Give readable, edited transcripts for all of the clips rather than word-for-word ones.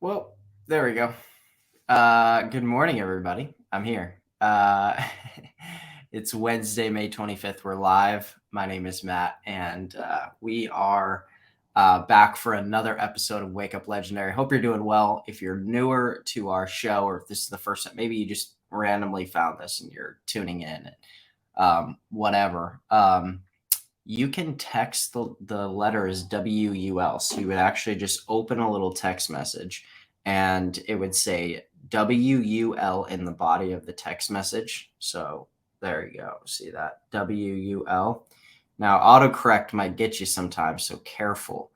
Well, there we go. Good morning, everybody. I'm here. It's Wednesday, May 25th. We're live. My name is Matt, and we are back for another episode of Wake Up Legendary. Hope you're doing well. If you're newer to our show, or if this is the first time, maybe you just randomly found this and you're tuning in, and whatever. You can text the letters WUL. So you would actually just open a little text message and it would say WUL in the body of the text message. So there you go. See that? WUL. Now, autocorrect might get you sometimes, so careful.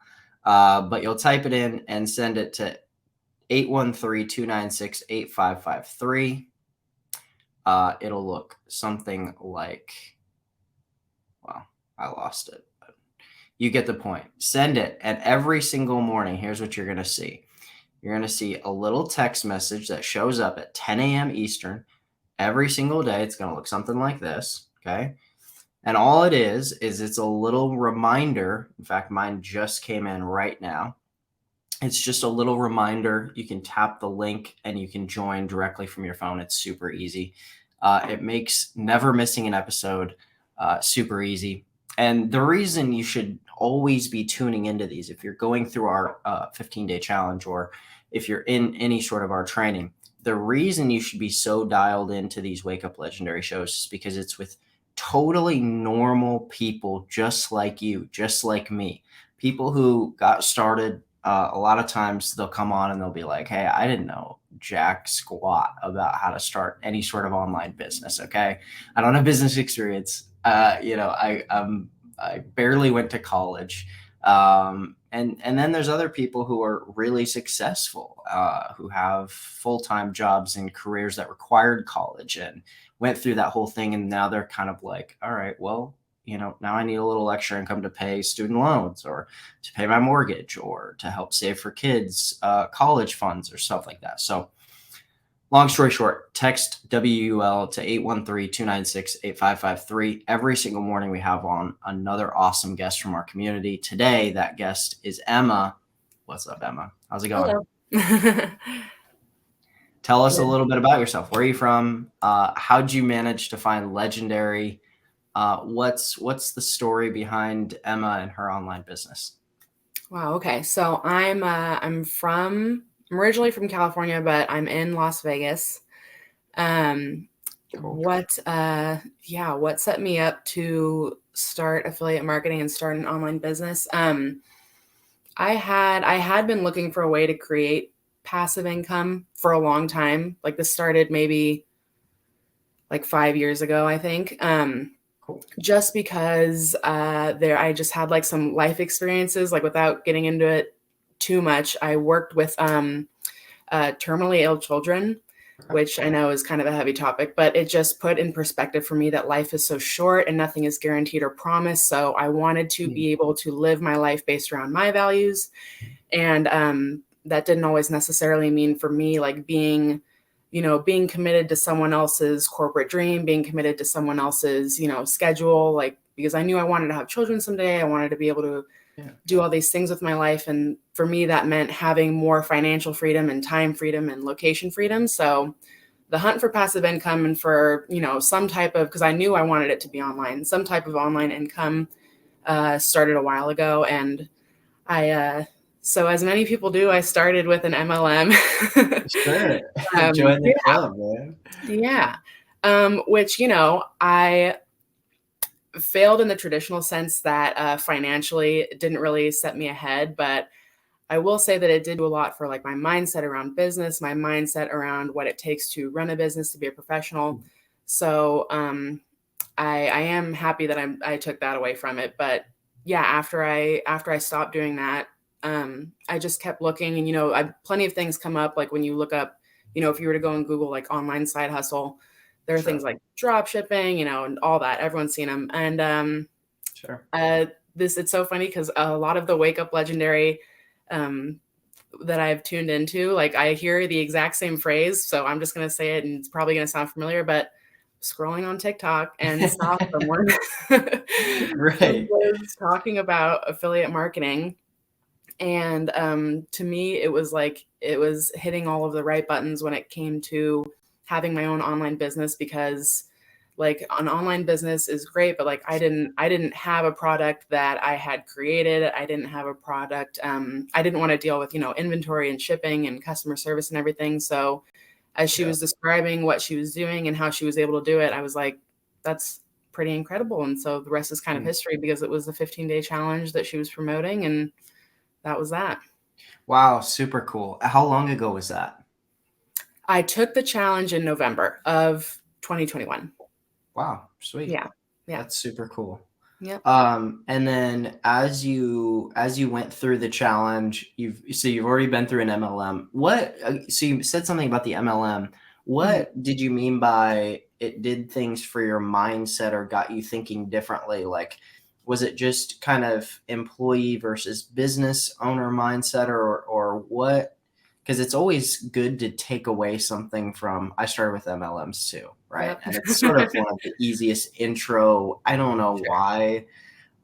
But you'll type it in and send it to 813-296-8553. It'll look something like, well, I lost it. But you get the point. Send it. And every single morning, here's what you're going to see. You're going to see a little text message that shows up at 10 a.m. Eastern every single day. It's going to look something like this. Okay. And all it is it's a little reminder. In fact, mine just came in right now. It's just a little reminder. You can tap the link and you can join directly from your phone. It's super easy. It makes never missing an episode super easy. And the reason you should always be tuning into these, if you're going through our 15-day challenge, or if you're in any sort of our training, the reason you should be so dialed into these Wake Up Legendary shows is because it's with totally normal people just like you, just like me. People who got started, a lot of times they'll come on and they'll be like, hey, I didn't know jack squat about how to start any sort of online business. Okay. I don't have business experience. I barely went to college. And then there's other people who are really successful, who have full-time jobs and careers that required college and went through that whole thing. And now they're kind of like, all right, well, now I need a little extra income to pay student loans, or to pay my mortgage, or to help save for kids' college funds or stuff like that. So long story short, text WUL to 813-296-8553. Every single morning we have on another awesome guest from our community. Today, that guest is Emma. What's up, Emma? How's it going? Hello. Tell us a little bit about yourself. Where are you from? How'd you manage to find Legendary? What's the story behind Emma and her online business? Wow. Okay. So I'm originally from California, but I'm in Las Vegas. Cool. What set me up to start affiliate marketing and start an online business? I had been looking for a way to create passive income for a long time. Like, this started maybe like 5 years ago, I think. Cool. Just because I just had like some life experiences, like, without getting into it too much. I worked with terminally ill children, which I know is kind of a heavy topic, but it just put in perspective for me that life is so short and nothing is guaranteed or promised. So I wanted to be able to live my life based around my values. And that didn't always necessarily mean for me, like, being committed to someone else's corporate dream, being committed to someone else's, schedule, like, because I knew I wanted to have children someday. I wanted to be able to do all these things with my life. And for me, that meant having more financial freedom and time freedom and location freedom. So the hunt for passive income and for, some type of, because I knew I wanted it to be online, some type of online income started a while ago. And so, as many people do, I started with an MLM. Sure. Join the club, man. Yeah. Which, I failed in the traditional sense that financially it didn't really set me ahead. But I will say that it did do a lot for, like, my mindset around business, my mindset around what it takes to run a business, to be a professional. So I am happy that I took that away from it. But yeah, after I stopped doing that, I just kept looking, and plenty of things come up. Like, when you look up, if you were to go and Google, like, online side hustle, there are things like drop shipping, and all that. Everyone's seen them. And it's so funny because a lot of the Wake Up Legendary that I've tuned into, like, I hear the exact same phrase. So I'm just going to say it, and it's probably going to sound familiar, but scrolling on TikTok and saw someone Right. was talking about affiliate marketing. And to me, it was like it was hitting all of the right buttons when it came to having my own online business, because like an online business is great, but like I didn't have a product that I had created. I didn't have a product. I didn't want to deal with, inventory and shipping and customer service and everything. So as she Yeah. was describing what she was doing and how she was able to do it, I was like, that's pretty incredible. And so the rest is kind of Mm. history, because it was the 15-day challenge that she was promoting, and that was that. Wow, super cool. How long ago was that? I took the challenge in November of 2021. Wow, sweet. Yeah. Yeah. That's super cool. Yep. And then as you went through the challenge, you've already been through an MLM. So you said something about the MLM. Mhm. What did you mean by it did things for your mindset or got you thinking differently? Like, was it just kind of employee versus business owner mindset, or what? Because it's always good to take away something from. I started with MLMs too, right? Yep. And it's sort of one of the easiest intro. I don't know Sure. why.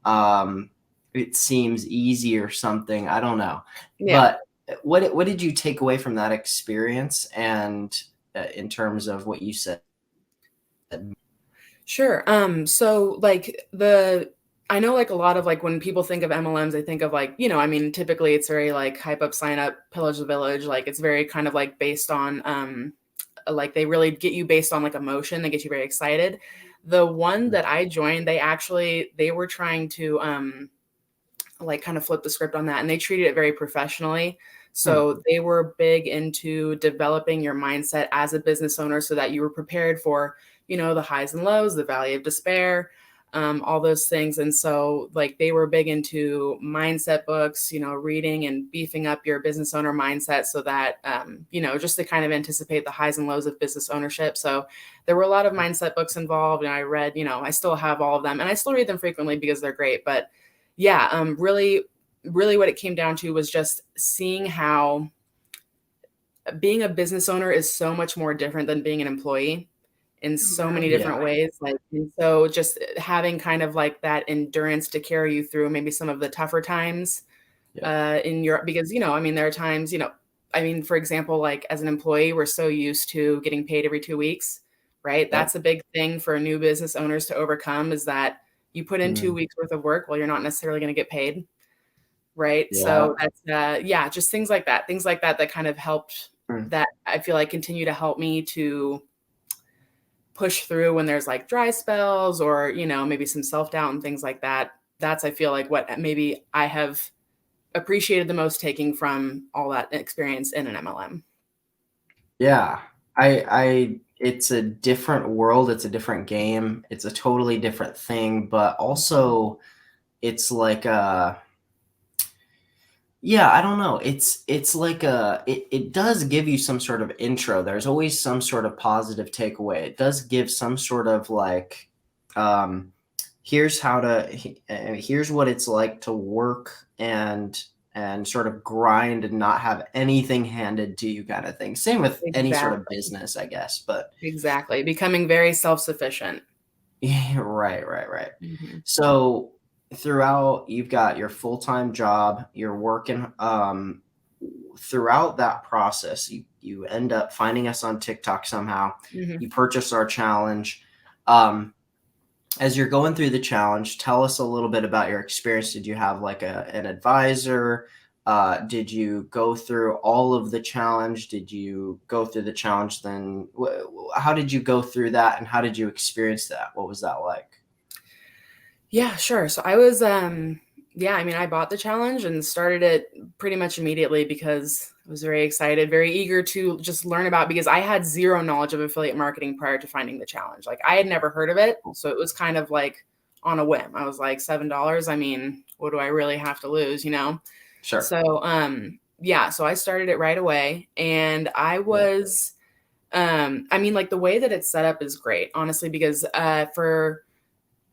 Um, it seems easy or something. I don't know. Yeah. But what did you take away from that experience? And in terms of what you said, Sure. So like I know like a lot of like when people think of MLMs, they think of like, I mean, typically it's very like hype up, sign up, pillage the village. Like it's very kind of like based on like they really get you based on like emotion. They get you very excited. The one that I joined, they were trying to like kind of flip the script on that, and they treated it very professionally. Hmm, So they were big into developing your mindset as a business owner so that you were prepared for, the highs and lows, the valley of despair, all those things. And so like they were big into mindset books, reading and beefing up your business owner mindset so that, just to kind of anticipate the highs and lows of business ownership. So there were a lot of mindset books involved, and I read, I still have all of them, and I still read them frequently because they're great. But yeah, really, really what it came down to was just seeing how being a business owner is so much more different than being an employee in so many yeah, different ways. Like, and so just having kind of like that endurance to carry you through maybe some of the tougher times yeah, in Europe, because, I mean, there are times, I mean, for example, like as an employee, we're so used to getting paid every 2 weeks, right? yep, That's a big thing for new business owners to overcome, is that you put in two mm, weeks worth of work, well, you're not necessarily going to get paid. Right. yeah, So that's, yeah, just things like that, that kind of helped, mm, that I feel like continue to help me to push through when there's like dry spells or, maybe some self doubt and things like that. That's, I feel like what maybe I have appreciated the most taking from all that experience in an MLM. yeah. It's a different world. It's a different game. It's a totally different thing, but also it's like yeah, I don't know. It's like it does give you some sort of intro. There's always some sort of positive takeaway. It does give some sort of like um here's how to here's what it's like to work and sort of grind and not have anything handed to you kind of thing. Same with any sort of Exactly. business, I guess. But Exactly. Becoming very self-sufficient. yeah, right, right, right. Mhm. So throughout, you've got your full-time job, you're working. Throughout that process, you end up finding us on TikTok somehow. Mhm. You purchase our challenge. Um, as you're going through the challenge, tell us a little bit about your experience. Did you have like an advisor? Did you go through all of the challenge? Did you go through the challenge? Then how did you go through that, and how did you experience that? What was that like? Yeah, sure. So I was, yeah, I mean, I bought the challenge and started it pretty much immediately because I was very excited, very eager to just learn about, because I had zero knowledge of affiliate marketing prior to finding the challenge. Like I had never heard of it. So it was kind of like on a whim. I was like, $7. I mean, what do I really have to lose, Sure. So, yeah, so I started it right away, and I Yeah. was, I mean, like the way that it's set up is great, honestly, because, for,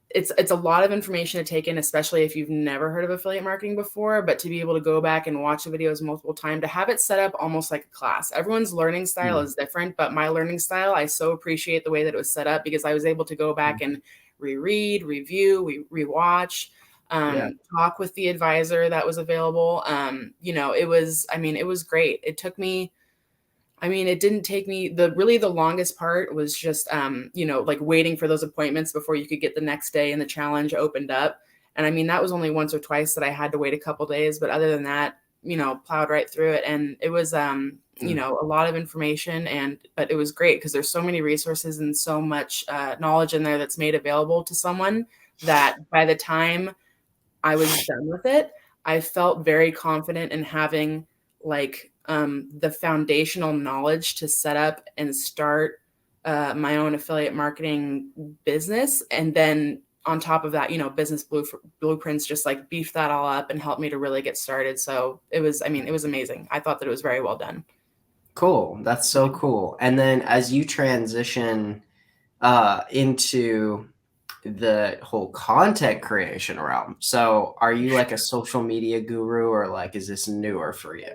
it's a lot of information to take in, especially if you've never heard of affiliate marketing before, but to be able to go back and watch the videos multiple times, to have it set up almost like a class. Everyone's learning style Mm, is different, but my learning style, I so appreciate the way that it was set up, because I was able to go back mm, and reread, review, rewatch. Yeah. talk with the advisor that was available. It was great. It didn't take me the longest part was just, like waiting for those appointments before you could get the next day and the challenge opened up. And I mean, that was only once or twice that I had to wait a couple days, but other than that, plowed right through it. And it was, a lot of information but it was great because there's so many resources and so much knowledge in there that's made available to someone that by the time I was done with it, I felt very confident in having like the foundational knowledge to set up and start my own affiliate marketing business. And then on top of that, business blueprints just like beef that all up and help me to really get started. So it was amazing. I thought that it was very well done. Cool. That's so cool. And then as you transition into the whole content creation realm, so are you like a social media guru, or like is this newer for you?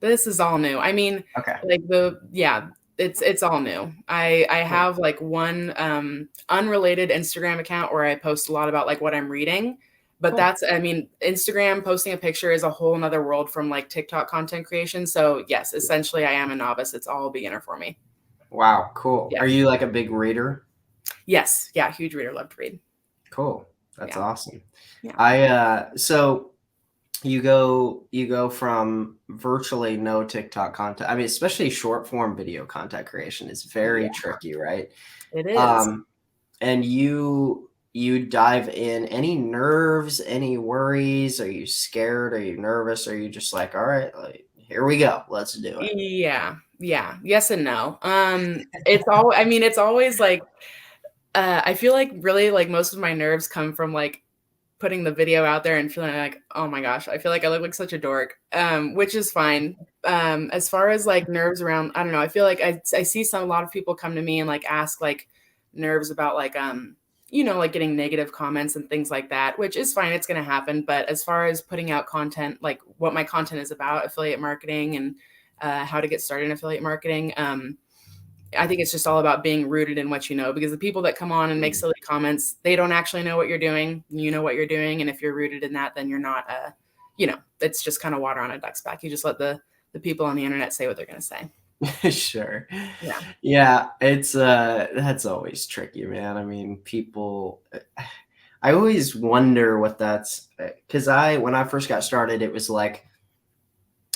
This is all new. I mean, Okay. like it's all new. I Cool. have like one unrelated Instagram account where I post a lot about like what I'm reading. But Cool. Instagram posting a picture is a whole nother world from like TikTok content creation. So yes, essentially I am a novice. It's all beginner for me. Wow. Cool. Yeah. Are you like a big reader? Yes. Yeah. Huge reader, love to read. Cool. That's Yeah. awesome. Yeah. So you go from virtually no TikTok content. I mean, especially short form video content creation is very Yeah, tricky, right? it is. Um, and you dive in. Any nerves, any worries? Are you scared? Are you nervous? Are you just like, all right, like, here we go, let's do it? Yeah. Yeah. Yes and no. It's always like I feel like really like most of my nerves come from like putting the video out there and feeling like, oh my gosh, I feel like I look like such a dork, which is fine. As far as like nerves around, I don't know. I feel like I see a lot of people come to me and like ask like nerves about like, like getting negative comments and things like that, which is fine. It's going to happen. But as far as putting out content, like what my content is about, affiliate marketing and how to get started in affiliate marketing, I think it's just all about being rooted in what you know, because the people that come on and make silly comments, they don't actually know what you're doing. You know what you're doing. And if you're rooted in that, then you're not, it's just kind of water on a duck's back. You just let the people on the internet say what they're going to say. Sure. Yeah. Yeah, it's that's always tricky, man. I mean, people I always wonder what that's because when I first got started, it was like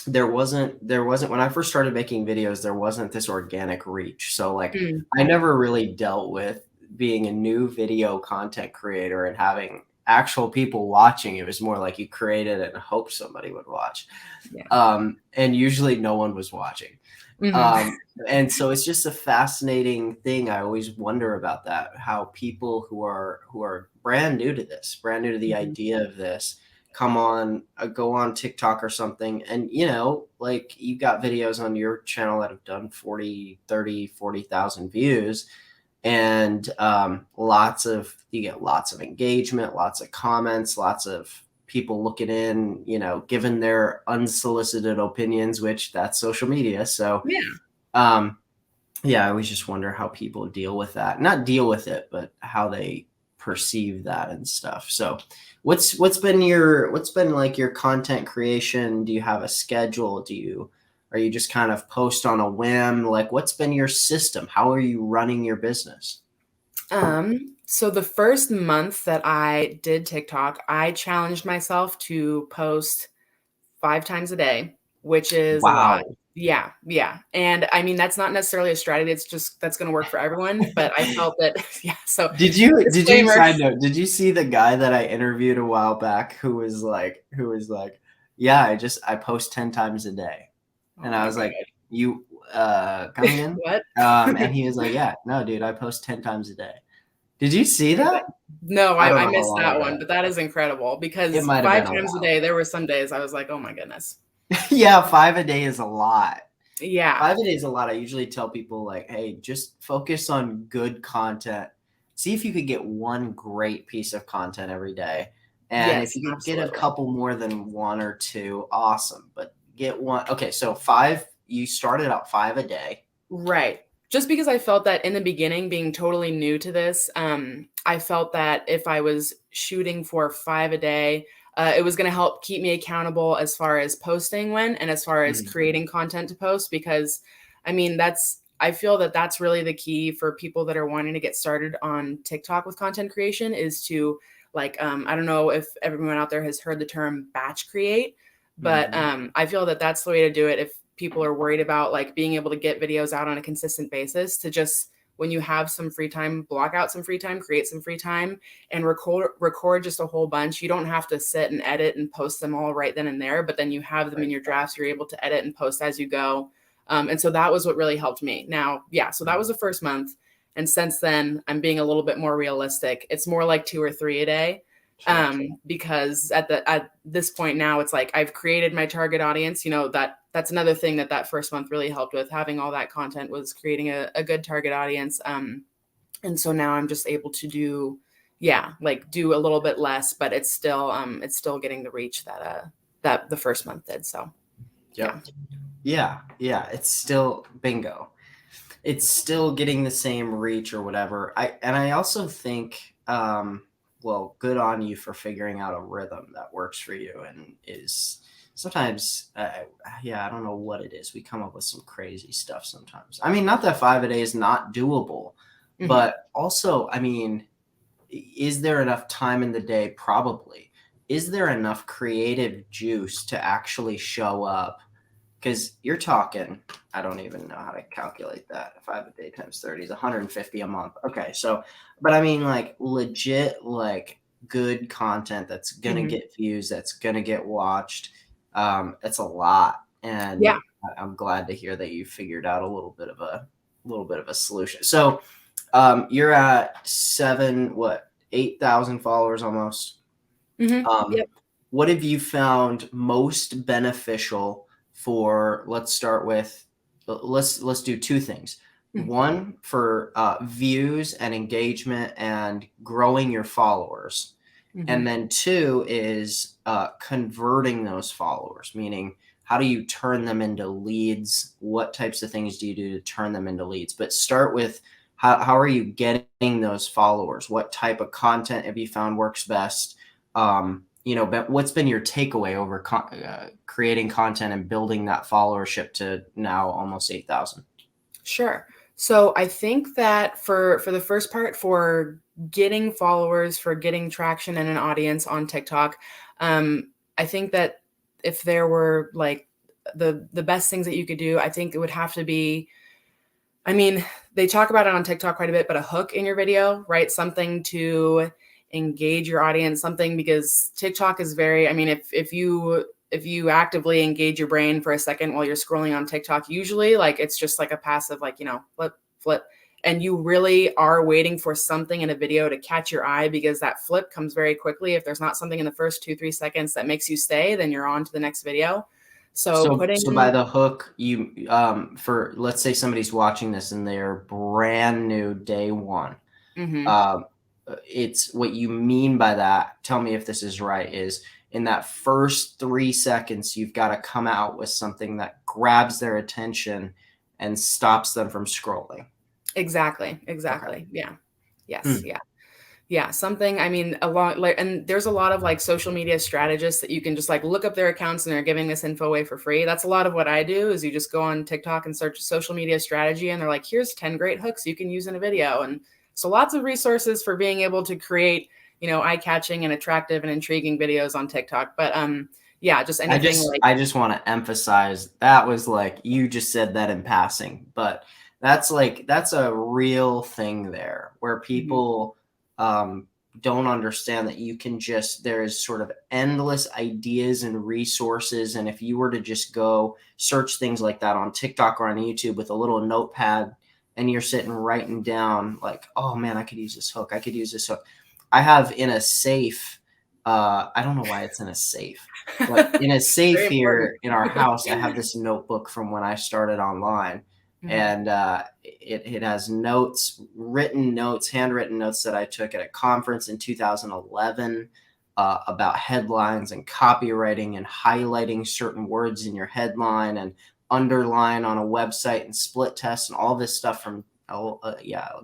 there wasn't when I first started making videos, there wasn't this organic reach. So like Mm. I never really dealt with being a new video content creator and having actual people watching. It was more like you created it and hoped somebody would watch. Yeah. And usually no one was watching. Mm-hmm. And so it's just a fascinating thing. I always wonder about that, how people who are brand new to this, brand new to the Mm-hmm. idea of this, go on TikTok or something. And, like you got videos on your channel that have done 40, 30, 40,000 views. And you get lots of engagement, lots of comments, lots of people looking in, giving their unsolicited opinions, which that's social media. So, Yeah. yeah, I always just wonder how people deal with that. Not deal with it, but how they perceive that and stuff. So, what's been like your content creation? Do you have a schedule? Are you just kind of post on a whim? Like, what's been your system? How are you running your business? So the first month that I did TikTok, I challenged myself to post 5 times a day, which is a lot. Wow. Yeah, yeah. And I mean, that's not necessarily a strategy. It's just that's going to work for everyone. But I felt that, yeah. So Did you disclaimer. side note, did you see the guy that I interviewed a while back who was like, yeah, I post 10 times a day. Oh And I my was God. like, you come again? What? And he was like, yeah, no, dude, I post 10 times a day. Did you see that? Amazing. No, I don't I know how missed long that one, ago. but that is incredible It because might have been five a times a while. day, there were some days I was like, oh my goodness. Yeah, 5 a day is a lot. Yeah. 5 a day is a lot. I usually tell people like, hey, just focus on good content. See if you could get one great piece of content every day. And if Yes, you could get a absolutely. couple more than one or two, awesome. But get one. Okay, so 5, you started out 5 a day. Right. just because I felt that in the beginning, being totally new to this, I felt that if I was shooting for 5 a day, it was going to help keep me accountable as far as posting went and as far as Mhm. creating content to post. Because, I mean, I feel that that's really the key for people that are wanting to get started on TikTok with content creation is to like, I don't know if everyone out there has heard the term batch create, but Mhm. I feel that that's the way to do it if people are worried about like being able to get videos out on a consistent basis, to just when you have some free time, block out some free time, create some free time, and record just a whole bunch. You don't have to sit and edit and post them all right then and there, but then you have them Right. in your drafts. You're able to edit and post as you go. And so that was what really helped me. Now, yeah, so that was the first month. And since then, I'm being a little bit more realistic. It's more like 2 or 3 a day, Sure. because at this point now, it's like I've created my target audience. You know, that's another thing that first month really helped with. Having all that content was creating a good target audience. And so now I'm just able to do, yeah, like do a little bit less, but it's still getting the reach that the first month did. So yeah. Yep. Yeah. Yeah. It's still bingo. It's still getting the same reach or whatever. I also think, well, good on you for figuring out a rhythm that works for you and is sometimes, yeah, I don't know what it is. We come up with some crazy stuff sometimes. I mean, not that 5 a day is not doable, Hmm. but also, I mean, is there enough time in the day? Probably. Is there enough creative juice to actually show up? Because you're talking, I don't even know how to calculate that. 5 a day times 30 is 150 a month. Okay, so, but I mean, like legit, like good content that's gonna Hmm. get views, that's gonna get watched. It's a lot, Yeah. and I'm glad to hear that you figured out a little bit of a solution. So, you're at 8,000 followers almost. Hmm. Um, Yep. what have you found most beneficial for? Let's start with let's do two things. One for views and engagement and growing your followers, Hmm. and then two is converting those followers, meaning how do you turn them into leads? What types of things do you do to turn them into leads? But start with how are you getting those followers? What type of content have you found works best? But what's been your takeaway over creating content and building that followership to now almost 8,000? Sure. So I think that for the first part, for getting followers, for getting traction and an audience on TikTok, I think that if there were like the best things that you could do, I think it would have to be, I mean, they talk about it on TikTok quite a bit, but a hook in your video, right? Something to engage your audience, something, because TikTok is very, I mean, if you actively engage your brain for a second while you're scrolling on TikTok, usually like it's just like a passive, like, flip, flip. And you really are waiting for something in a video to catch your eye, because that flip comes very quickly. If there's not something in the first 2-3 seconds that makes you stay, then you're on to the next video. So So by putting, the hook, you for let's say somebody's watching this and they're brand new day one. mhm. Um, it's what you mean by that. Tell me if this is right. Is in that first 3 seconds, you've got to come out with something that grabs their attention and stops them from scrolling. Exactly, Okay. exactly. Yeah. Yes, Hmm. yeah. Yeah, something, I mean, a lot like, and there's a lot of like social media strategists that you can just like look up their accounts and they're giving this info away for free. That's a lot of what I do, is you just go on TikTok and search social media strategy and they're like, here's 10 great hooks you can use in a video. And so lots of resources for being able to create, eye-catching and attractive and intriguing videos on TikTok. But yeah, just I anything just like, I just want to emphasize that was like you just said that in passing, but that's a real thing there where mhm, people um, don't understand that you can just there's sort of endless ideas and resources, and if you were to just go search things like that on TikTok or on YouTube with a little notepad, and you're sitting writing down like, oh man, I could use this hook, I could use this hook. I have in a safe. I don't know why it's in a safe, but in a safe very important. here in our house, I have this notebook from when I started online, Mhm. and it has notes, written notes, handwritten notes that I took at a conference in 2011 about headlines and copywriting and highlighting certain words in your headline and underline on a website and split test and all this stuff from, I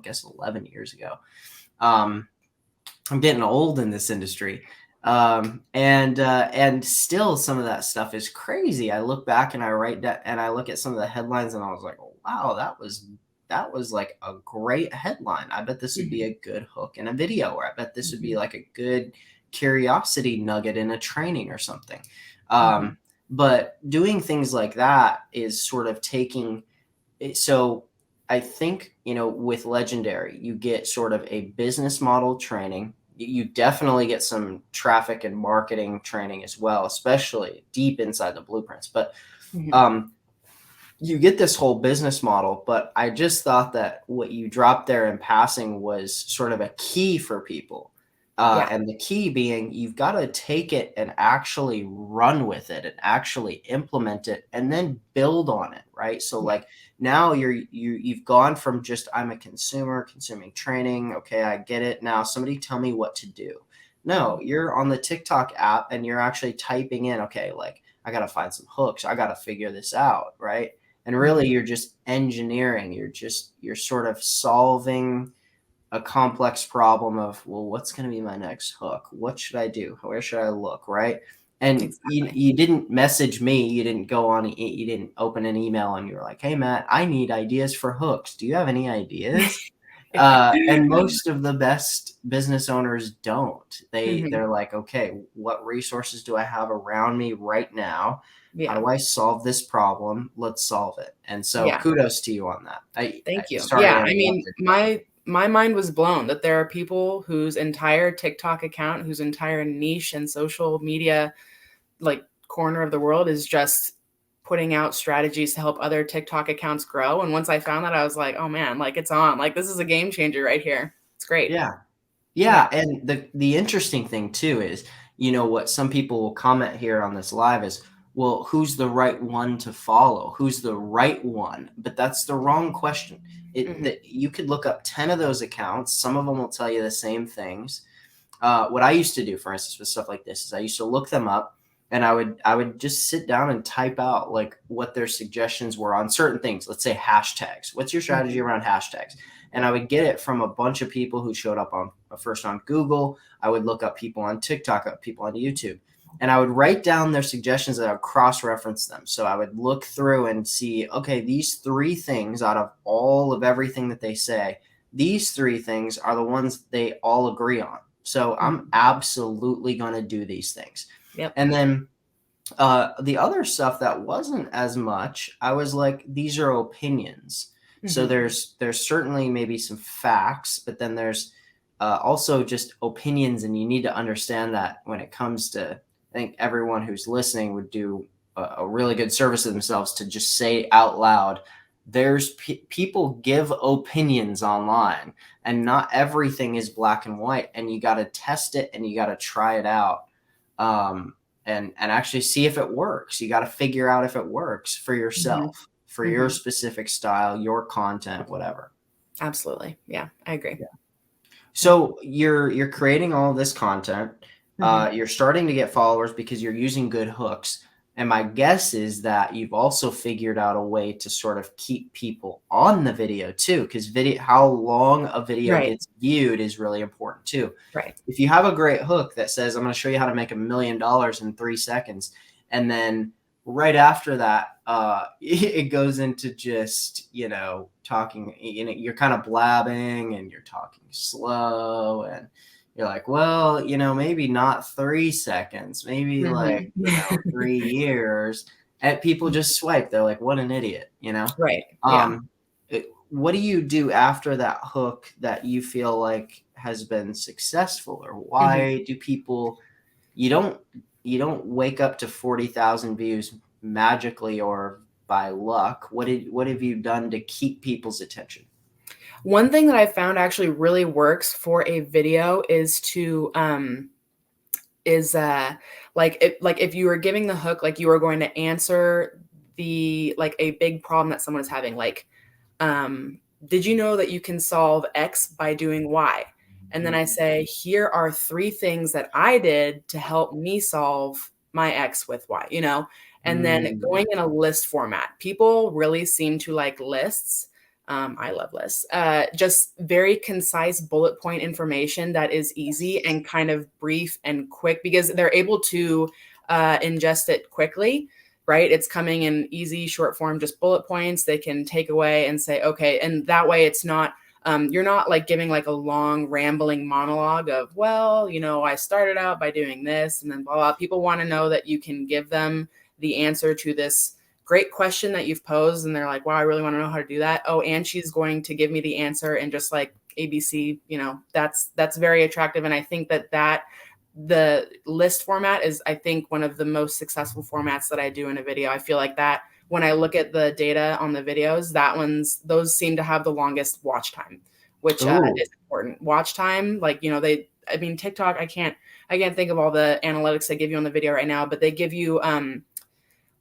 guess 11 years ago. I'm getting old in this industry. And still some of that stuff is crazy. I look back and I write that and I look at some of the headlines and I was like, oh, wow, that was like a great headline. I bet this would be a good hook in a video, or I bet this would be like a good curiosity nugget in a training or something. But doing things like that is sort of taking it. So I think, with Legendary, you get sort of a business model training. You definitely get some traffic and marketing training as well, especially deep inside the blueprints. But you get this whole business model. But I just thought that what you dropped there in passing was sort of a key for people. And the key being, you've got to take it and actually run with it and actually implement it and then build on it, right? So like now you've gone from just, I'm a consumer consuming training. Okay, I get it. Now somebody tell me what to do. No, you're on the TikTok app and you're actually typing in, okay, like I got to find some hooks. I got to figure this out, right? And really you're just engineering. You're sort of solving a complex problem of, well, what's going to be my next hook? What should I do? Where should I look? Right. And you didn't message me. You didn't you didn't open an email and you were like, hey, Matt, I need ideas for hooks. Do you have any ideas? And most of the best business owners don't. They're like, okay, what resources do I have around me right now? How do I solve this problem? Let's solve it. And so kudos to you on that. Thank you. Sorry, I mean, my mind was blown that there are people whose entire TikTok account, whose entire niche and social media like corner of the world is just putting out strategies to help other TikTok accounts grow. And once I found that, I was like, oh man, like it's on. Like this is a game changer right here. It's great. Yeah. And the interesting thing too is, what some people will comment here on this live is, well, who's the right one to follow? Who's the right one? But that's the wrong question. That you could look up 10 of those accounts. Some of them will tell you the same things. What I used to do, for instance, with stuff like this is I used to look them up and I would just sit down and type out like what their suggestions were on certain things. Let's say hashtags. What's your strategy around hashtags? And I would get it from a bunch of people who showed up first on Google. I would look up people on TikTok, people on YouTube. And I would write down their suggestions and I would cross-reference them. So I would look through and see, okay, these 3 things out of all of everything that they say, these 3 things are the ones they all agree on. So I'm absolutely going to do these things. And then the other stuff that wasn't as much, I was like, these are opinions. So there's certainly maybe some facts, but then there's also just opinions. And you need to understand that when it comes to, I think everyone who's listening would do a really good service to themselves to just say out loud, there's people give opinions online and not everything is black and white, and you got to test it and you got to try it out and actually see if it works. You got to figure out if it works for yourself, for your specific style, your content, whatever. Absolutely. Yeah, I agree. So you're creating all this content. You're starting to get followers because you're using good hooks. And my guess is that you've also figured out a way to sort of keep people on the video too, because how long a video gets viewed is really important too. If you have a great hook that says, I'm going to show you how to make $1 million in 3 seconds, and then right after that, it goes into just, talking, you're kind of blabbing and you're talking slow and you're like, well, maybe not 3 seconds, maybe like 3 years. And people just swipe. They're like, what an idiot, What do you do after that hook that you feel like has been successful, or why do people? You don't wake up to 40,000 views magically or by luck. What have you done to keep people's attention? One thing that I found actually really works for a video is to like if you were giving the hook, like you were going to answer a big problem that someone is having, like did you know that you can solve X by doing Y? And then I say, here are 3 things that I did to help me solve my X with Y, you know? And then Mm. going in a list format. People really seem to like lists. I love lists. Just very concise bullet point information that is easy and kind of brief and quick because they're able to ingest it quickly, right? It's coming in easy, short form, just bullet points they can take away and say, okay. And that way it's not, you're not like giving like a long rambling monologue of, well, you know, I started out by doing this and then blah, blah. People want to know that you can give them the answer to this great question that you've posed. And they're like, wow, I really want to know how to do that. Oh, and she's going to give me the answer and just like ABC, you know, that's very attractive. And I think that the list format is, I think, one of the most successful formats that I do in a video. I feel like that when I look at the data on the videos, those seem to have the longest watch time, which Oh, is important. Watch time, like, you know, TikTok, I can't think of all the analytics they give you on the video right now, but they give you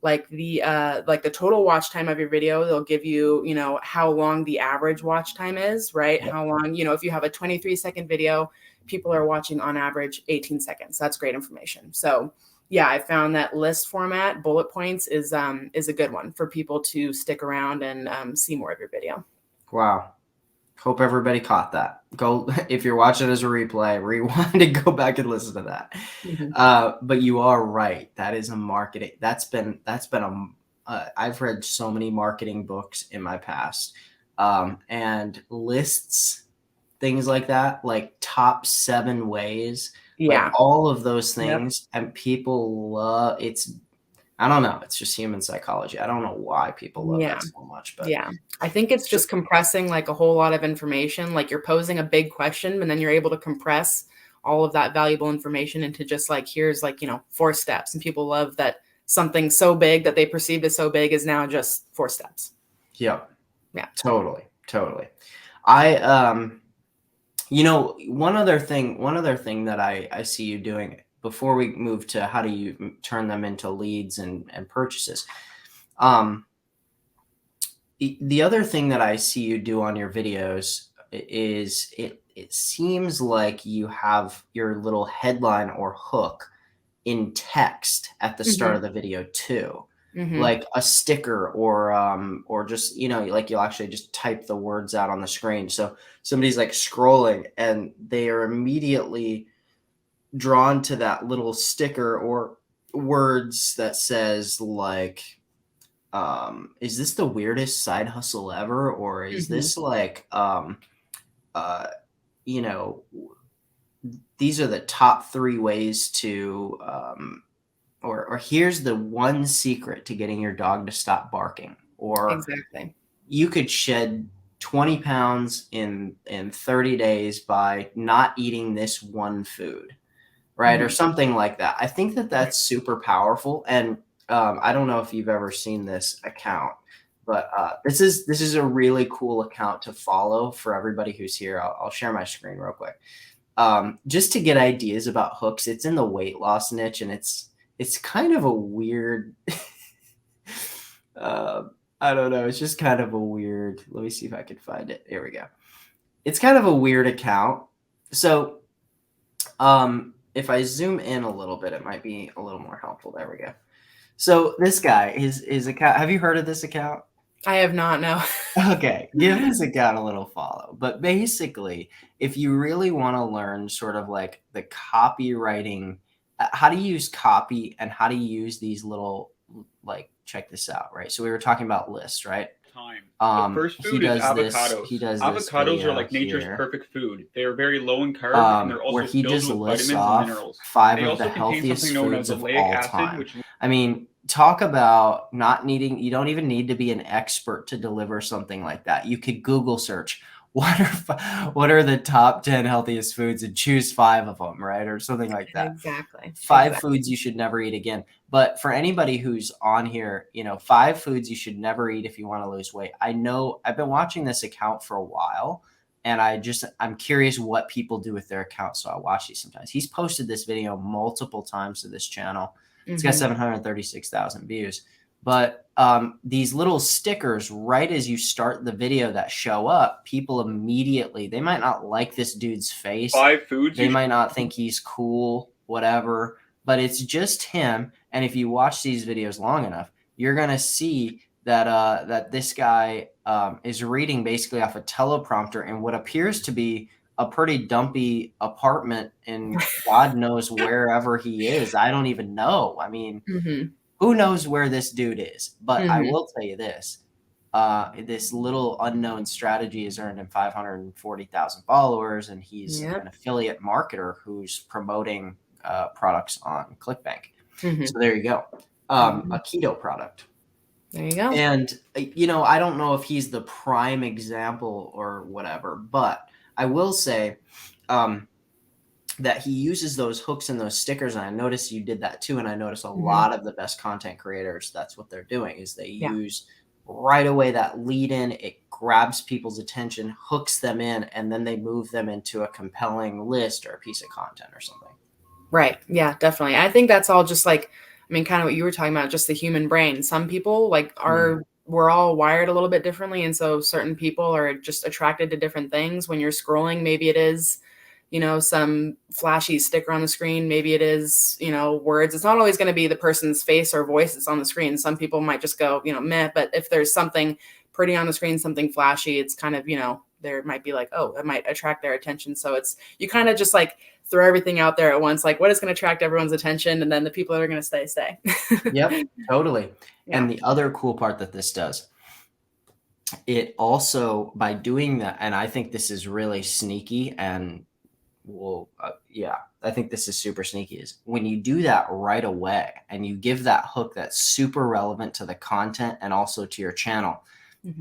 like the total watch time of your video. They'll give you, you know, how long the average watch time is, right? yeah. How long, you know, if you have a 23-second video, people are watching on average 18 seconds. That's great information. So yeah, I found that list format, bullet points is a good one for people to stick around and see more of your video. Wow. Hope everybody caught that. Go if you're watching as a replay, rewind and go back and listen to that. Mhm. But you are right. That is a marketing. I've read so many marketing books in my past, and lists, things like that, like top 7 ways, like Yeah. all of those Yep. things, and people love it's. I don't know. It's just human psychology. I don't know why people love Yeah. that so much, but Yeah. I think it's so, just compressing like a whole lot of information. Like you're posing a big question, and then you're able to compress all of that valuable information into just like, here's like, you know, 4 steps. And people love that something so big that they perceived as so big is now just 4 steps. yeah. Yeah. Totally, totally. I you know, one other thing that I see you doing before we move to how do you turn them into leads and purchases. Um the other thing that I see you do on your videos is it seems like you have your little headline or hook in text at the start Mhm. of the video too. Mhm. Like a sticker or just, you know, like you'll actually just type the words out on the screen. So somebody's like scrolling and they are immediately drawn to that little sticker or words that says like is this the weirdest side hustle ever, or is Mhm. this like uh you know, these are the top 3 ways to or here's the one secret to getting your dog to stop barking, or Exactly. you could shed 20 pounds in 30 days by not eating this one food, right? Or Mhm. something like that. I think that that's super powerful. And I don't know if you've ever seen this account, but this is a really cool account to follow for everybody who's here. I'll share my screen real quick, just to get ideas about hooks. It's in the weight loss niche, and it's kind of a weird. uh, I don't know. It's just kind of a weird. Let me see if I can find it. Here we go. It's kind of a weird account. So, if I zoom in a little bit, it might be a little more helpful. There we go. So this guy, his account. Have you heard of this account? I have not, no. Okay, give this account a little follow. But basically, if you really want to learn sort of like the copywriting, how to use copy and how to use these little, like, check this out, right? So we were talking about lists, right? Time. The first He food is does this. He avocados. does this Avocados are video like nature's here, perfect food. They are very low in carbs and they're where also he filled just with lists vitamins and off minerals. 5 They of the also contain healthiest something known foods as of oleic all acid, time. which I mean, talk about not needing, you don't even need to be an expert to deliver something like that. You could Google search what are the top 10 healthiest foods and choose 5 of them, right? Or something like that. Exactly. 5 Exactly. foods you should never eat again. But for anybody who's on here, you know, 5 foods you should never eat if you want to lose weight. I know I've been watching this account for a while, and I'm curious what people do with their accounts, so I watch these sometimes. He's posted this video multiple times to this channel. It's got Mhm. 736,000 views. But these little stickers, right as you start the video, that show up, people immediately, they might not like this dude's face, 5 foods they you should might not think he's cool, whatever, but it's just him. And if you watch these videos long enough, you're going to see that that this guy is reading basically off a teleprompter in what appears to be a pretty dumpy apartment in God knows wherever he is. I don't even know. I mean, who knows where this dude is? But I will tell you this. This little unknown strategy has earned him 540,000 followers, and he's an affiliate marketer who's promoting products on ClickBank. So there you go. A keto product. There you go. And, I don't know if he's the prime example or whatever, but I will say that he uses those hooks and those stickers. And I noticed you did that too. And I noticed a lot of the best content creators, that's what they're doing, is they use right away that lead in. It grabs people's attention, hooks them in, and then they move them into a compelling list or a piece of content or something. Right. Yeah, definitely. I think that's all just like, I mean, kind of what you were talking about, just the human brain. Some people we're all wired a little bit differently. And so certain people are just attracted to different things. When you're scrolling, maybe it is, some flashy sticker on the screen. Maybe it is, words. It's not always going to be the person's face or voice that's on the screen. Some people might just go, meh. But if there's something pretty on the screen, something flashy, it's kind of, there might be like, oh, it might attract their attention. So you kind of just like throw everything out there at once, like what is going to attract everyone's attention, and then the people that are going to stay. Yep, totally. Yeah. And the other cool part that this does, it also, by doing that, and I think this is really sneaky, and I think this is super sneaky, is when you do that right away and you give that hook that's super relevant to the content and also to your channel,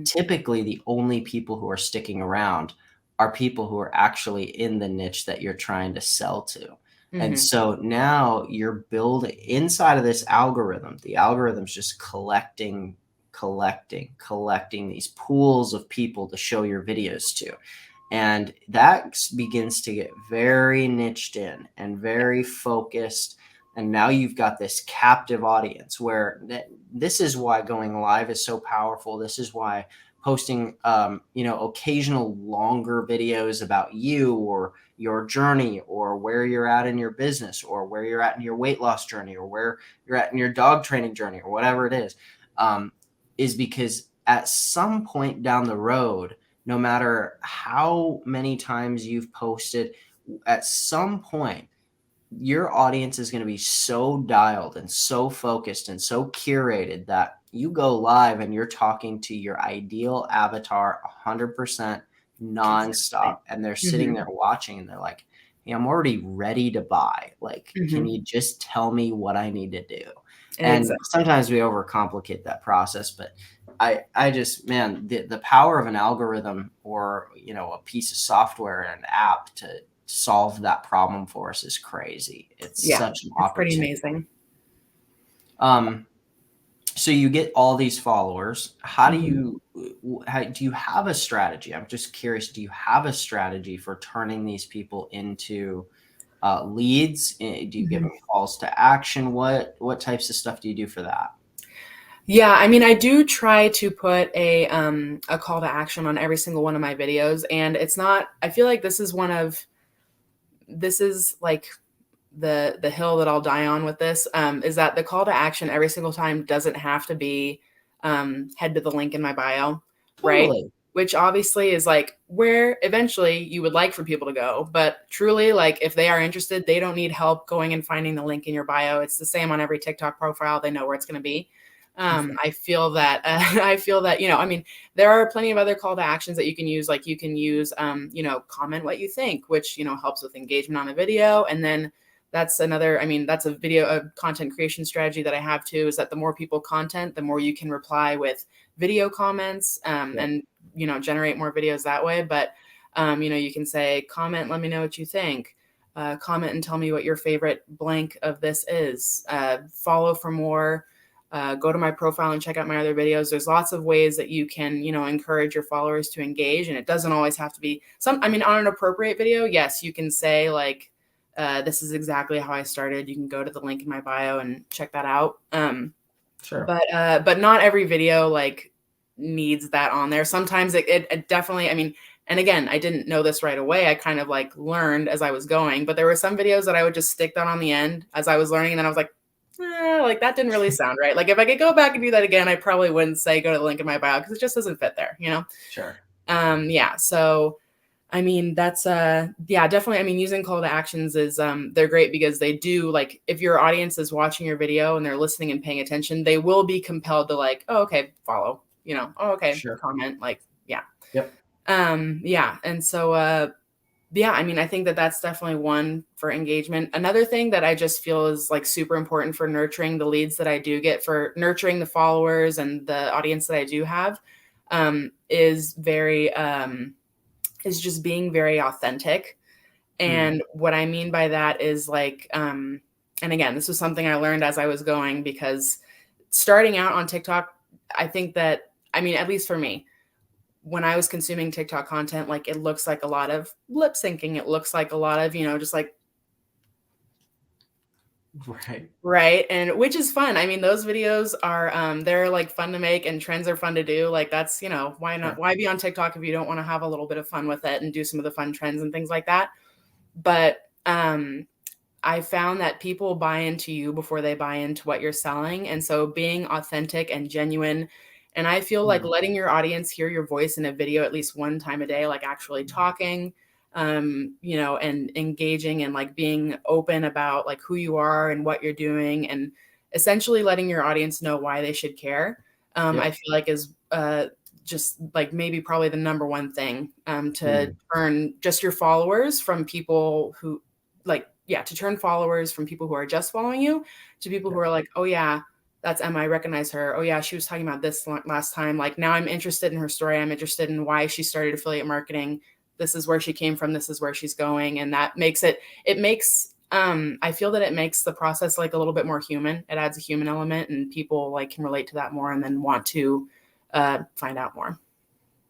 typically the only people who are sticking around are people who are actually in the niche that you're trying to sell to. And so now you're building inside of this algorithm. The algorithm's just collecting these pools of people to show your videos to. And that begins to get very niched in and very focused. And now you've got this captive audience where this is why going live is so powerful. This is why posting, occasional longer videos about you or your journey or where you're at in your business or where you're at in your weight loss journey or where you're at in your dog training journey or whatever it is because at some point down the road, no matter how many times you've posted, at some point, your audience is going to be so dialed and so focused and so curated that you go live and you're talking to your ideal avatar 100% nonstop. And they're sitting there watching and they're like, hey, I'm already ready to buy. Like, can you just tell me what I need to do? And sometimes we overcomplicate that process, but I just, man, the power of an algorithm or, a piece of software and an app to solve that problem for us is crazy. It's such an opportunity. Pretty amazing. So you get all these followers. How do you have a strategy? I'm just curious. Do you have a strategy for turning these people into leads? Do you give them calls to action? What types of stuff do you do for that? Yeah, I mean, I do try to put a call to action on every single one of my videos, and it's not. I feel like this is like the hill that I'll die on with this. Is that the call to action every single time doesn't have to be head to the link in my bio, right? Which obviously is like where eventually you would like for people to go, but truly, like if they are interested, they don't need help going and finding the link in your bio. It's the same on every TikTok profile. They know where it's going to be. I feel that, I mean, there are plenty of other call to actions that you can use. Like you can use, comment what you think, which, helps with engagement on a video. And then that's a content creation strategy that I have too, is that the more people comment, the more you can reply with video comments, and, generate more videos that way. But, you can say, comment, let me know what you think. Comment and tell me what your favorite blank of this is. Follow for more. Go to my profile and check out my other videos. There's lots of ways that you can, encourage your followers to engage. And it doesn't always have to be on an appropriate video. Yes, you can say like, this is exactly how I started. You can go to the link in my bio and check that out. Sure. But not every video like needs that on there. Sometimes it definitely, And again, I didn't know this right away. I kind of like learned as I was going, but there were some videos that I would just stick that on the end as I was learning. And then I was like that didn't really sound right. Like if I could go back and do that again, I probably wouldn't say go to the link in my bio because it just doesn't fit there, you know? Sure. Yeah. So I mean, that's yeah, definitely. I mean, using call to actions is they're great because they do, like, if your audience is watching your video and they're listening and paying attention, they will be compelled to like, oh, okay, follow, you know, oh, okay, Sure. comment, like, yeah. Yep. Yeah. And so yeah, I mean, I think that that's definitely one for engagement. Another thing that I just feel is like super important for nurturing the leads that I do get, for nurturing the followers and the audience that I do have, is just being very authentic. And what I mean by that is like, and again, this was something I learned as I was going, because starting out on TikTok, I think that, I mean, at least for me, when I was consuming TikTok content, like it looks like a lot of lip syncing. It looks like a lot of, you know, just like, right. And which is fun. I mean, those videos are, they're like fun to make and trends are fun to do. Like that's, you know, why not, why be on TikTok if you don't want to have a little bit of fun with it and do some of the fun trends and things like that. But, I found that people buy into you before they buy into what you're selling. And so being authentic and genuine, and I feel like letting your audience hear your voice in a video at least one time a day, like actually talking, you know, and engaging and like being open about like who you are and what you're doing, and essentially letting your audience know why they should care. I feel like is just like maybe probably the number one thing to turn just your followers from people who like, yeah, to turn followers from people who are just following you to people who are like, oh yeah, that's Emma, I recognize her. Oh yeah, she was talking about this last time. Like now I'm interested in her story. I'm interested in why she started affiliate marketing. This is where she came from. This is where she's going. And that makes it makes, I feel that it makes the process like a little bit more human. It adds a human element and people like can relate to that more and then want to find out more.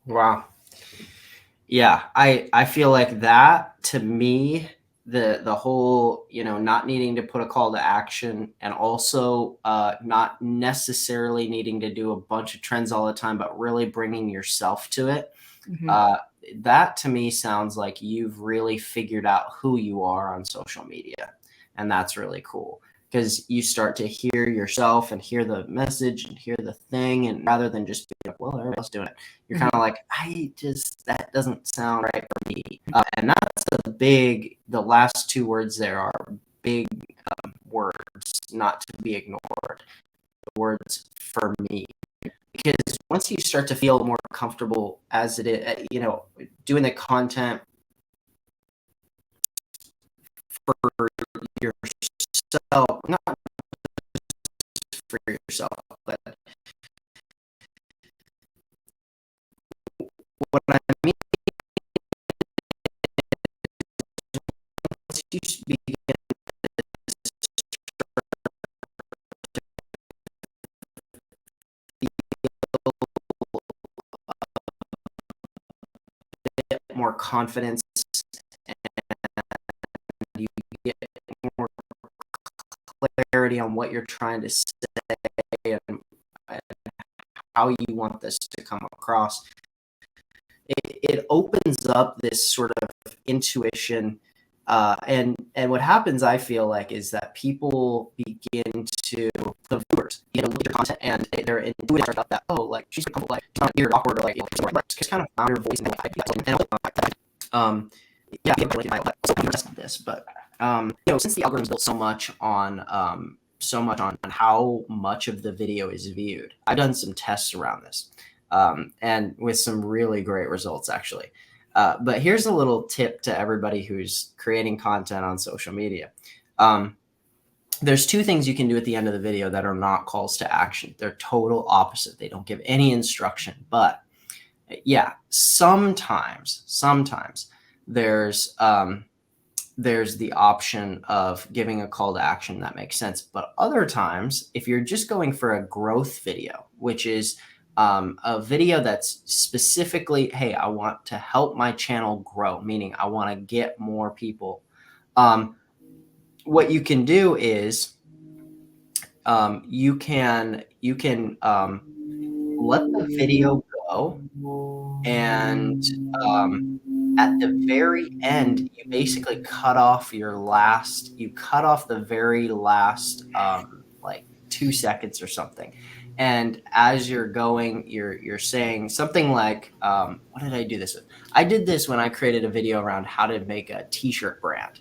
Wow. Yeah, I feel like that, to me, the whole, you know, not needing to put a call to action, and also not necessarily needing to do a bunch of trends all the time, but really bringing yourself to it. That to me sounds like you've really figured out who you are on social media, and that's really cool, because you start to hear yourself and hear the message and hear the thing, and rather than just be like, well, everybody else doing it, you're kind of like, that doesn't sound right for me. And that's the last two words there are big words not to be ignored. The words "for me." Because once you start to feel more comfortable as it is, you know, doing the content for yourself, not for yourself, but what I mean is you begin to get more confidence, and you get more clarity on what you're trying to say and how you want this to come across. It opens up this sort of intuition, and what happens, I feel like, is that people begin to, the viewers, you know, look at your content and they're intuitive about that. Oh, like she's like not weird, awkward, or like just kind of found your voice and yeah, this, but you know, since the algorithm's built so much on how much of the video is viewed, I've done some tests around this, and with some really great results, actually. But here's a little tip to everybody who's creating content on social media. There's two things you can do at the end of the video that are not calls to action. They're total opposite. They don't give any instruction. But yeah, sometimes there's the option of giving a call to action that makes sense. But other times, if you're just going for a growth video, which is a video that's specifically, hey, I want to help my channel grow, meaning I want to get more people. What you can do is you can let the video go flow. And at the very end, you basically cut off the very last like 2 seconds or something. And as you're going, you're saying something like, what did I do this with? I did this when I created a video around how to make a t-shirt brand.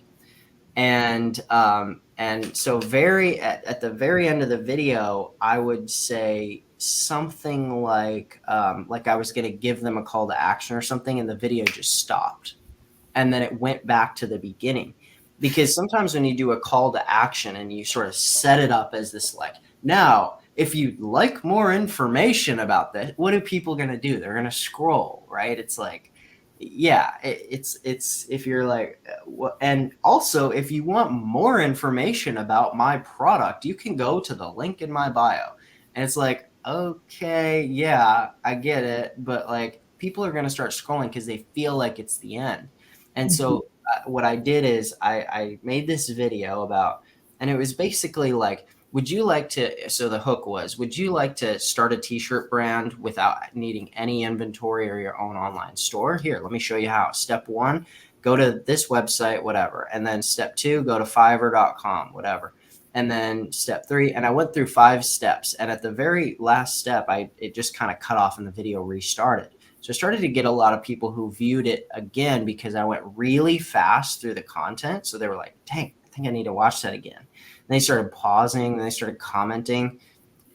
And so at the very end of the video, I would say something like I was going to give them a call to action or something, and the video just stopped. And then it went back to the beginning. Because sometimes when you do a call to action and you sort of set it up as this, like, now, if you'd like more information about this, what are people going to do? They're going to scroll, right? It's like, yeah, it's if you're like, and also if you want more information about my product, you can go to the link in my bio. And it's like, okay, yeah, I get it. But like, people are going to start scrolling because they feel like it's the end. And so what I did is I made this video about, and it was basically like, would you like to, so the hook was, would you like to start a t-shirt brand without needing any inventory or your own online store? Here, let me show you how. Step 1, go to this website, whatever. And then step 2, go to fiverr.com, whatever. And then step 3, and I went through 5 steps. And at the very last step, it just kind of cut off and the video restarted. So I started to get a lot of people who viewed it again because I went really fast through the content. So they were like, dang, I think I need to watch that again. And they started pausing, and they started commenting.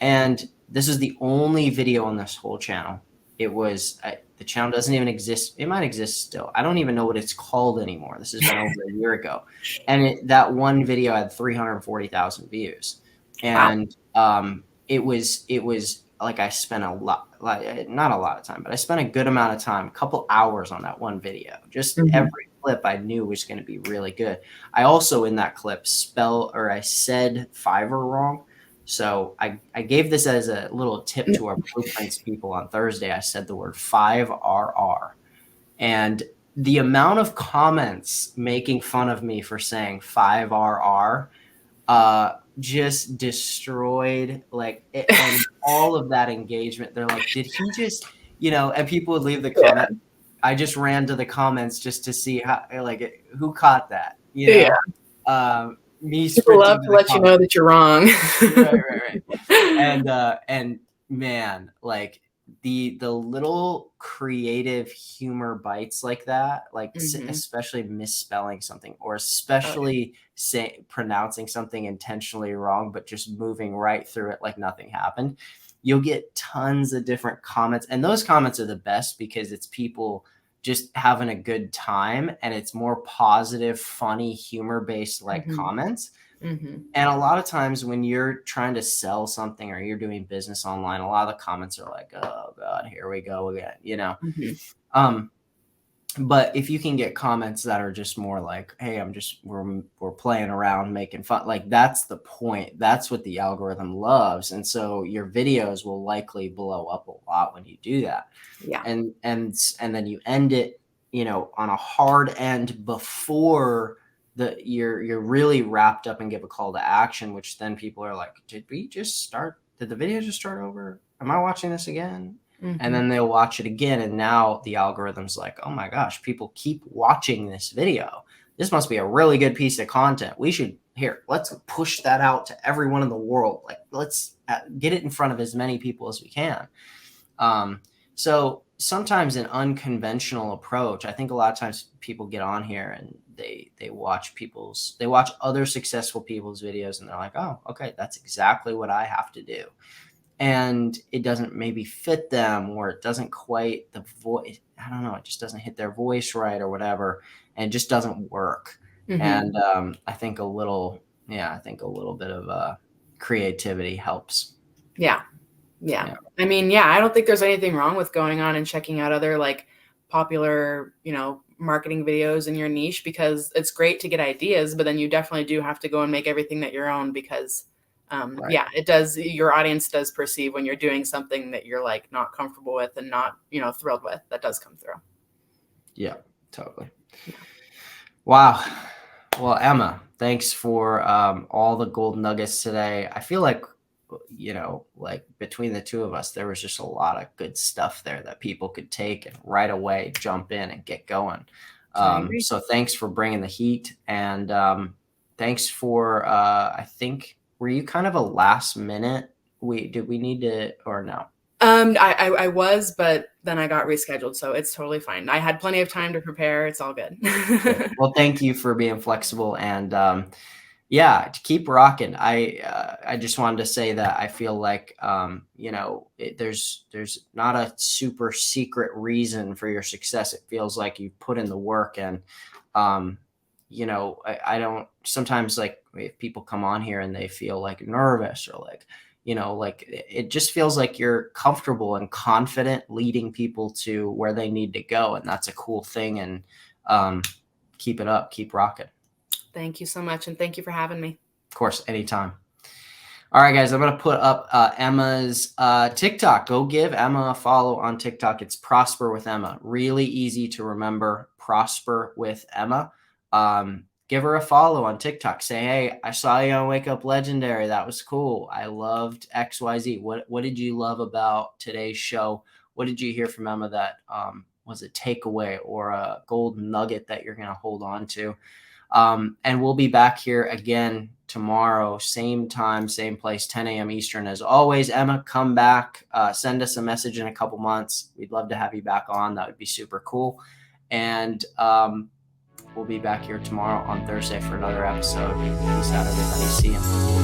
And this is the only video on this whole channel. It was, the channel doesn't even exist. It might exist still. I don't even know what it's called anymore. This has been over a year ago. And that one video had 340,000 views. And it was like I spent a lot, like not a lot of time, but I spent a good amount of time, a couple hours on that one video. Just every clip I knew was going to be really good. I also in that clip I said Fiverr wrong. So I gave this as a little tip to our Blueprints people on Thursday. I said the word 5RR. And the amount of comments making fun of me for saying 5RR just destroyed and all of that engagement. They're like, did he just, and people would leave the comment. Yeah. I just ran to the comments just to see how, who caught that, me people love to let you know that you're wrong. right. And man, like the little creative humor bites like that, especially misspelling something, or especially pronouncing something intentionally wrong, but just moving right through it like nothing happened. You'll get tons of different comments, and those comments are the best because it's people just having a good time, and it's more positive, funny, humor-based comments. And a lot of times when you're trying to sell something or you're doing business online, a lot of the comments are like, oh God, here we go again, but if you can get comments that are just more like, hey, we're playing around, making fun, like that's the point. That's what the algorithm loves. And so your videos will likely blow up a lot when you do that. Yeah. And then you end it, on a hard end before you're really wrapped up and give a call to action, which then people are like, did the video just start over? Am I watching this again? And then they'll watch it again. And now the algorithm's like, oh my gosh, people keep watching this video. This must be a really good piece of content. Let's push that out to everyone in the world. Like, let's get it in front of as many people as we can. So sometimes an unconventional approach, I think a lot of times people get on here and they watch other successful people's videos and they're like, oh, okay, that's exactly what I have to do. And it doesn't maybe fit them, or it doesn't quite the voice. I don't know. It just doesn't hit their voice right or whatever. And it just doesn't work. And I think a little bit of creativity helps. Yeah. I mean, I don't think there's anything wrong with going on and checking out other popular, marketing videos in your niche, because it's great to get ideas, but then you definitely do have to go and make everything that your own, because it does. Your audience does perceive when you're doing something that you're not comfortable with and not, thrilled with. That does come through. Yeah, totally. Yeah. Wow. Well, Emma, thanks for all the gold nuggets today. I feel like like between the two of us, there was just a lot of good stuff there that people could take and right away jump in and get going. So thanks for bringing the heat, and thanks for, I think, were you kind of a last minute? Did we need to, or no? I was, but then I got rescheduled, so it's totally fine. I had plenty of time to prepare. It's all good. Well, thank you for being flexible, and yeah, to keep rocking. I just wanted to say that I feel like there's not a super secret reason for your success. It feels like you put in the work, and I don't sometimes, like, if people come on here and they feel like nervous or like, like, it just feels like you're comfortable and confident leading people to where they need to go. And that's a cool thing. And keep it up, keep rocking. Thank you so much. And thank you for having me. Of course, anytime. All right, guys, I'm going to put up Emma's TikTok. Go give Emma a follow on TikTok. It's Prosper with Emma. Really easy to remember, Prosper with Emma. Give her a follow on TikTok. Say, hey, I saw you on Wake Up Legendary. That was cool. I loved XYZ. What did you love about today's show? What did you hear from Emma that was a takeaway or a gold nugget that you're going to hold on to? And we'll be back here again tomorrow, same time, same place, 10 a.m. Eastern. As always, Emma, come back. Send us a message in a couple months. We'd love to have you back on. That would be super cool. And we'll be back here tomorrow on Thursday for another episode. Peace out, everybody. See you.